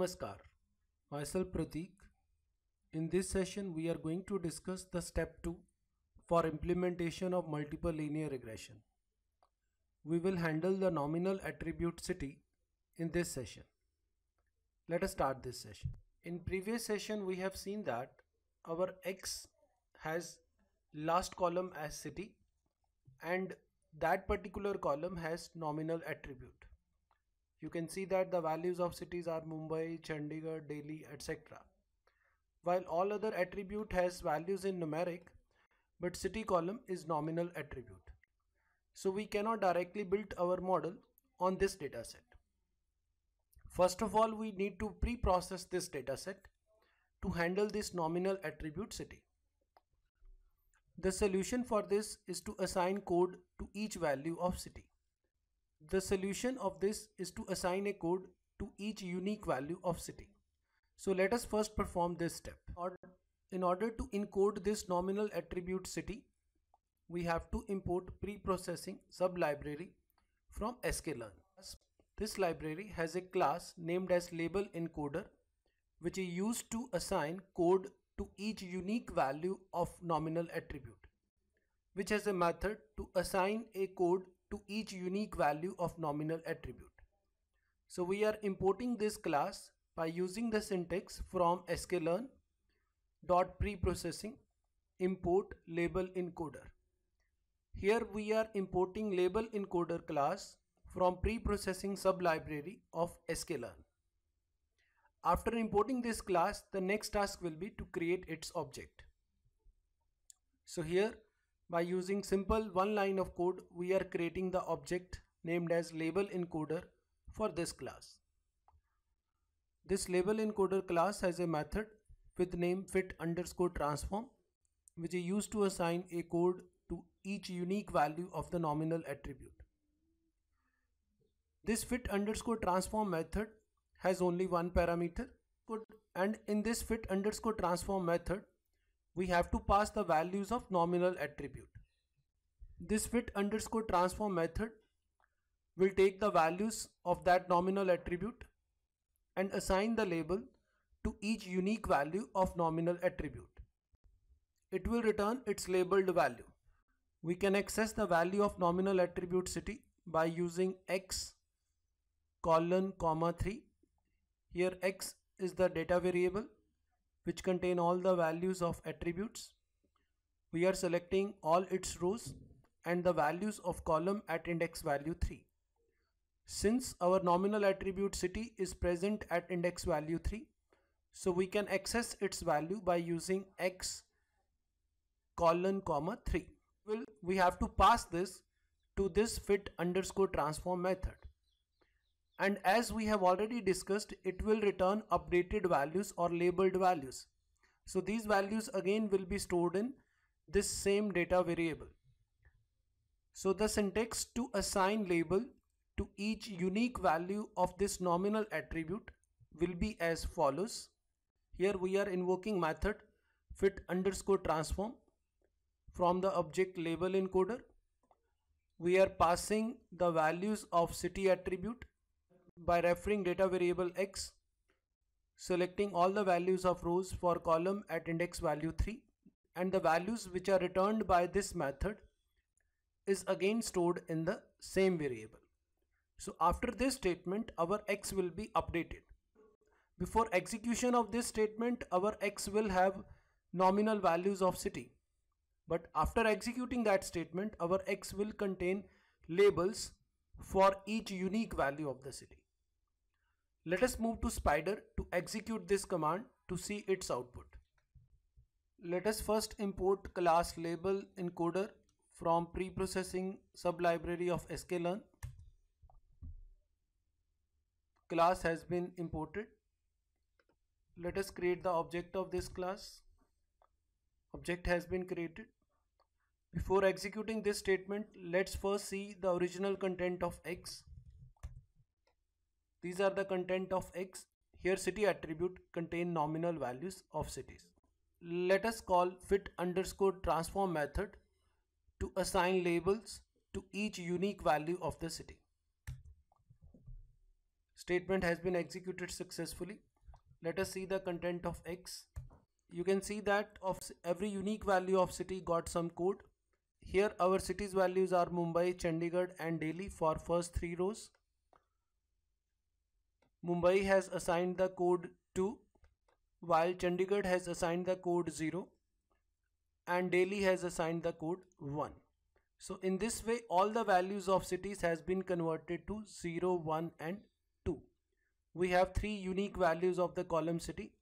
Namaskar, myself Pratik. In this session, we are going to discuss the step 2 for implementation of multiple linear regression. We will handle the nominal attribute city in this session. Let us start this session. In previous session, we have seen that our X has last column as city and that particular column has nominal attribute. You can see that the values of cities are Mumbai, Chandigarh, Delhi, etc. While all other attribute has values in numeric, but city column is nominal attribute. So we cannot directly build our model on this dataset. First of all, we need to pre-process this dataset to handle this nominal attribute city. The solution for this is to assign code to each value of city. The solution of this is to assign a code to each unique value of city. So let us first perform this step. In order to encode this nominal attribute city, we have to import pre-processing sublibrary from sklearn. This library has a class named as label encoder, which is used to assign code to each unique value of nominal attribute, which has a method to assign a code to each unique value of nominal attribute. So we are importing this class by using the syntax from sklearn.preprocessing import label encoder. Here we are importing label encoder class from preprocessing sublibrary of sklearn. After importing this class, the next task will be to create its object. So here, by using simple one line of code, we are creating the object named as label encoder for this class. This label encoder class has a method with name fit_transform, which is used to assign a code to each unique value of the nominal attribute. This fit_transform method has only one parameter, and in this fit_transform method, we have to pass the values of nominal attribute. This fit_transform method will take the values of that nominal attribute and assign the label to each unique value of nominal attribute. It will return its labeled value. We can access the value of nominal attribute city by using x:3. Here x is the data variable which contain all the values of attributes. We are selecting all its rows and the values of column at index value 3. Since our nominal attribute city is present at index value 3, so we can access its value by using x:3. We have to pass this to this fit_transform method. And as we have already discussed, it will return updated values or labeled values. So these values again will be stored in this same data variable. So the syntax to assign label to each unique value of this nominal attribute will be as follows. Here we are invoking method fit_transform from the object label encoder. We are passing the values of city attribute by referring data variable x, selecting all the values of rows for column at index value 3, and the values which are returned by this method is again stored in the same variable. So after this statement, our x will be updated. Before execution of this statement, our x will have nominal values of city. But after executing that statement, our x will contain labels for each unique value of the city. Let us move to Spider to execute this command to see its output. Let us first import class label encoder from preprocessing sublibrary of sklearn. Class has been imported. Let us create the object of this class. Object has been created. Before executing this statement, let's first see the original content of x. These are the content of x. Here city attribute contain nominal values of cities. Let us call fit_transform method to assign labels to each unique value of the city. Statement has been executed successfully. Let us see the content of X. You can see that of every unique value of city got some code. Here our cities values are Mumbai, Chandigarh and Delhi for first 3 rows. Mumbai has assigned the code 2, while Chandigarh has assigned the code 0 and Delhi has assigned the code 1. So in this way all the values of cities has been converted to 0, 1 and 2. We have 3 unique values of the column city.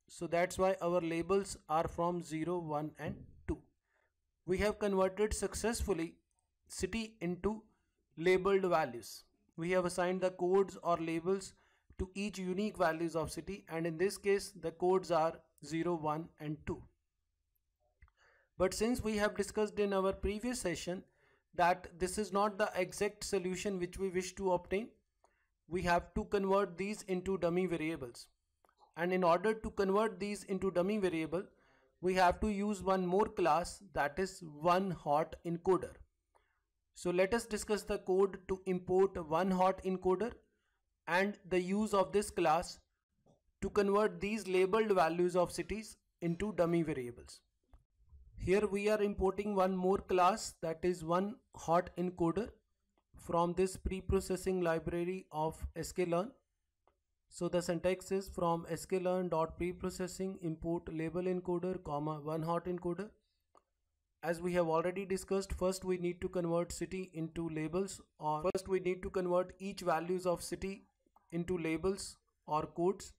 So that's why our labels are from 0, 1 and 2. We have converted successfully city into labeled values. We have assigned the codes or labels to each unique values of city, and in this case the codes are 0, 1 and 2. But since we have discussed in our previous session that this is not the exact solution which we wish to obtain, we have to convert these into dummy variables. And in order to convert these into dummy variable, we have to use one more class, that is OneHotEncoder. So let us discuss the code to import OneHotEncoder and the use of this class to convert these labeled values of cities into dummy variables. Here we are importing one more class, that is OneHotEncoder, from this preprocessing library of sklearn. So the syntax is from sklearn.preprocessing import label encoder, OneHotEncoder. As we have already discussed, first we need to convert city into labels, or first we need to convert each values of city into labels or codes.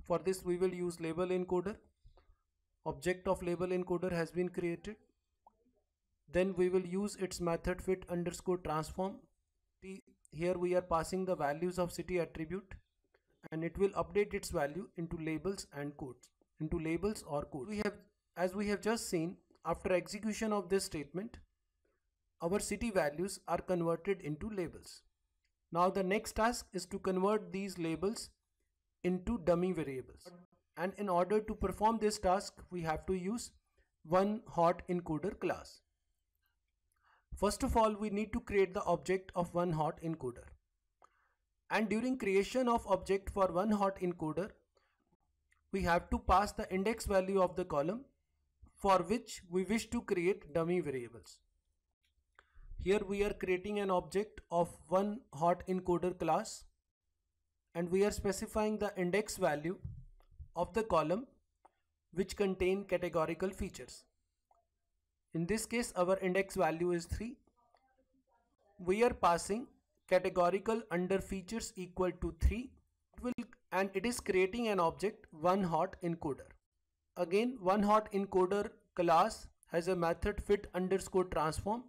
For this we will use label encoder. Object of label encoder has been created. Then we will use its method fit_transform. Here we are passing the values of city attribute, and it will update its value into labels and codes, into labels or codes. As we have just seen, after execution of this statement, our city values are converted into labels. Now the next task is to convert these labels into dummy variables. And in order to perform this task, we have to use OneHotEncoder class. First of all, we need to create the object of OneHotEncoder. And during creation of object for OneHotEncoder, we have to pass the index value of the column for which we wish to create dummy variables. Here we are creating an object of OneHotEncoder class, and we are specifying the index value of the column which contain categorical features. In this case our index value is 3. We are passing categorical under features equal to 3, and it is creating an object OneHotEncoder. Again, OneHotEncoder class has a method fit_transform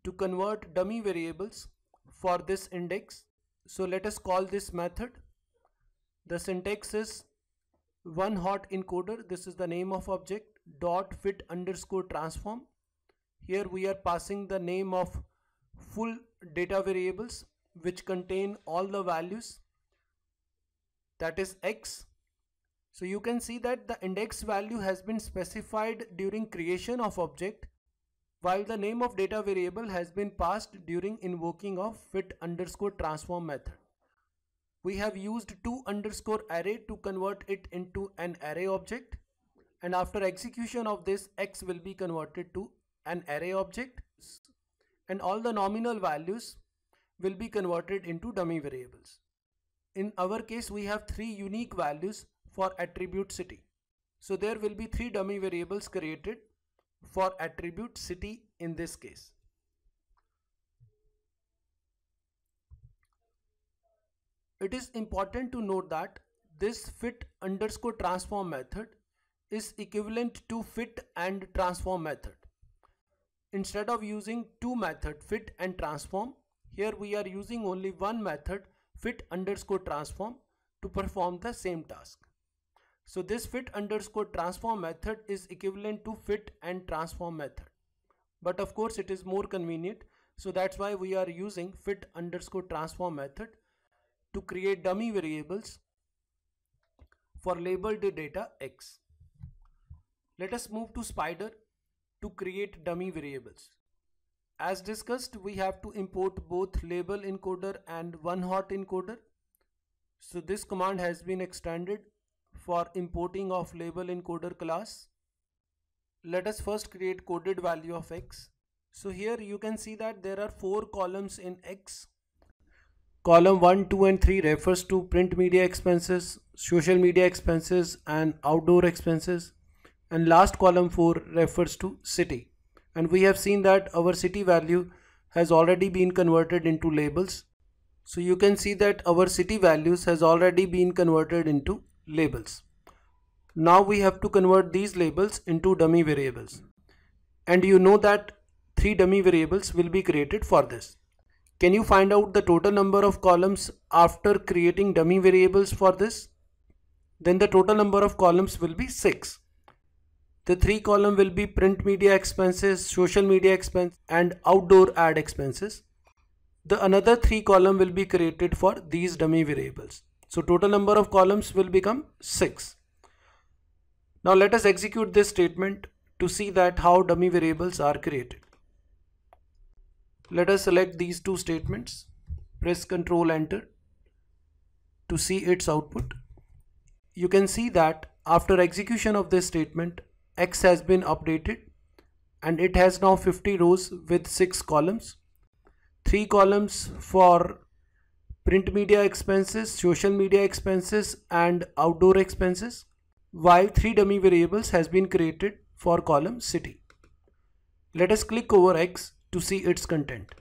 to convert dummy variables for this index. So let us call this method. The syntax is OneHotEncoder, this is the name of object, dot fit_transform. Here we are passing the name of full data variables which contain all the values, that is X. So you can see that the index value has been specified during creation of object, while the name of data variable has been passed during invoking of fit_transform method. We have used to_array to convert it into an array object, and after execution of this, X will be converted to an array object, and all the nominal values will be converted into dummy variables. In our case, we have 3 unique values for attribute city. So there will be 3 dummy variables created for attribute city in this case. It is important to note that this fit_transform method is equivalent to fit and transform method. Instead of using 2 methods, fit and transform, here we are using only one method, fit_transform, to perform the same task. So this fit_transform method is equivalent to fit and transform method. But of course it is more convenient, so that's why we are using fit_transform method to create dummy variables for labeled data X. Let us move to Spider to create dummy variables. As discussed, we have to import both label encoder and OneHotEncoder. So this command has been extended for importing of label encoder class. Let us first create coded value of X. So here you can see that there are 4 columns in X. Column 1, 2 and 3 refers to print media expenses, social media expenses and outdoor expenses. And last column 4 refers to city. And we have seen that our city value has already been converted into labels. So you can see that our city values has already been converted into labels. Now we have to convert these labels into dummy variables. And you know that 3 dummy variables will be created for this. Can you find out the total number of columns after creating dummy variables for this? Then the total number of columns will be 6. The 3 column will be print media expenses, social media expense and outdoor ad expenses. The another 3 column will be created for these dummy variables. So total number of columns will become 6. Now let us execute this statement to see that how dummy variables are created. Let us select these 2 statements, press Ctrl Enter to see its output. You can see that after execution of this statement, X has been updated and it has now 50 rows with 6 columns. 3 columns for print media expenses, social media expenses and outdoor expenses, while 3 dummy variables has been created for column city. Let us click over X to see its content.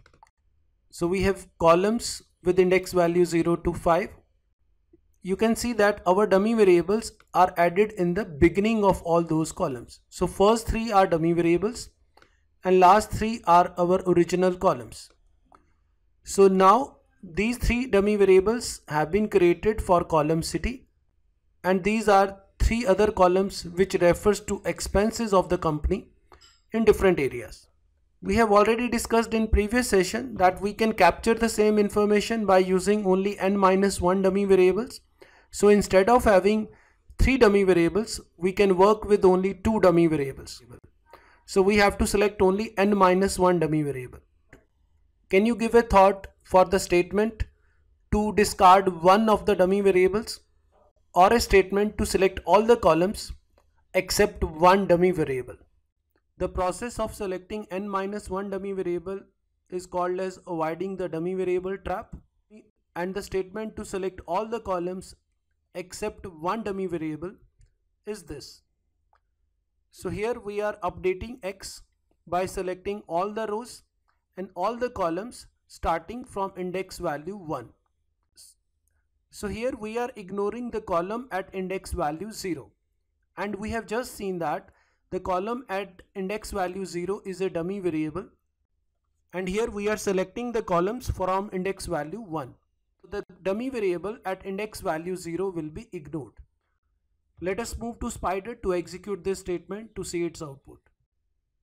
So we have columns with index value 0 to 5. You can see that our dummy variables are added in the beginning of all those columns. So first 3 are dummy variables and last 3 are our original columns. So now these 3 dummy variables have been created for column city, and these are 3 other columns which refers to expenses of the company in different areas. We have already discussed in previous session that we can capture the same information by using only n-1 dummy variables. So instead of having 3 dummy variables, we can work with only 2 dummy variables. So we have to select only n-1 dummy variable. Can you give a thought for the statement to discard one of the dummy variables, or a statement to select all the columns except one dummy variable? The process of selecting n-1 dummy variable is called as avoiding the dummy variable trap, and the statement to select all the columns except one dummy variable is this. So here we are updating X by selecting all the rows and all the columns starting from index value 1. So here we are ignoring the column at index value 0, and we have just seen that the column at index value 0 is a dummy variable, and here we are selecting the columns from index value 1. The dummy variable at index value 0 will be ignored. Let us move to Spider to execute this statement to see its output.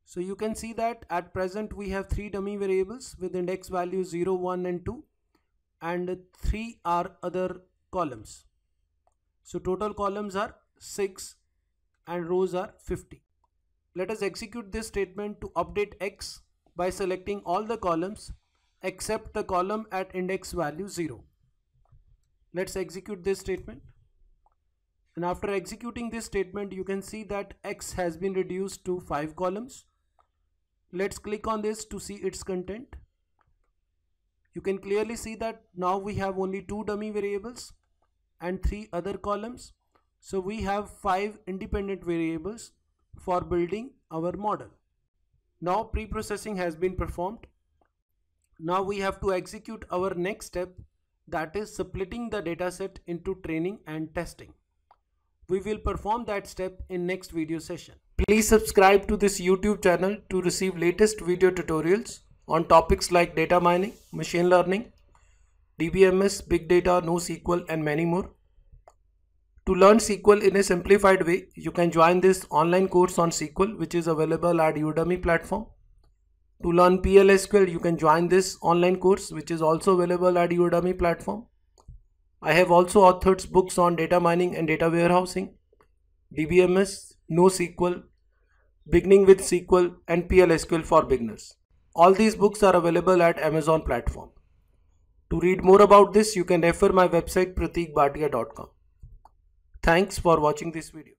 So you can see that at present we have 3 dummy variables with index value 0, 1 and 2, and 3 are other columns. So total columns are 6 and rows are 50. Let us execute this statement to update X by selecting all the columns except the column at index value 0. Let's execute this statement. And after executing this statement, you can see that X has been reduced to 5 columns. Let's click on this to see its content. You can clearly see that now we have only 2 dummy variables and 3 other columns. So we have 5 independent variables for building our model. Now pre-processing has been performed. Now we have to execute our next step, that is splitting the dataset into training and testing. We will perform that step in next video session. Please subscribe to this YouTube channel to receive latest video tutorials on topics like data mining, machine learning, DBMS, big data, NoSQL and many more. To learn SQL in a simplified way, you can join this online course on SQL which is available at Udemy platform. To learn PLSQL, you can join this online course which is also available at Udemy platform. I have also authored books on data mining and data warehousing, DBMS, NoSQL, beginning with SQL and PLSQL for beginners. All these books are available at Amazon platform. To read more about this, you can refer my website prateekbhatia.com. Thanks for watching this video.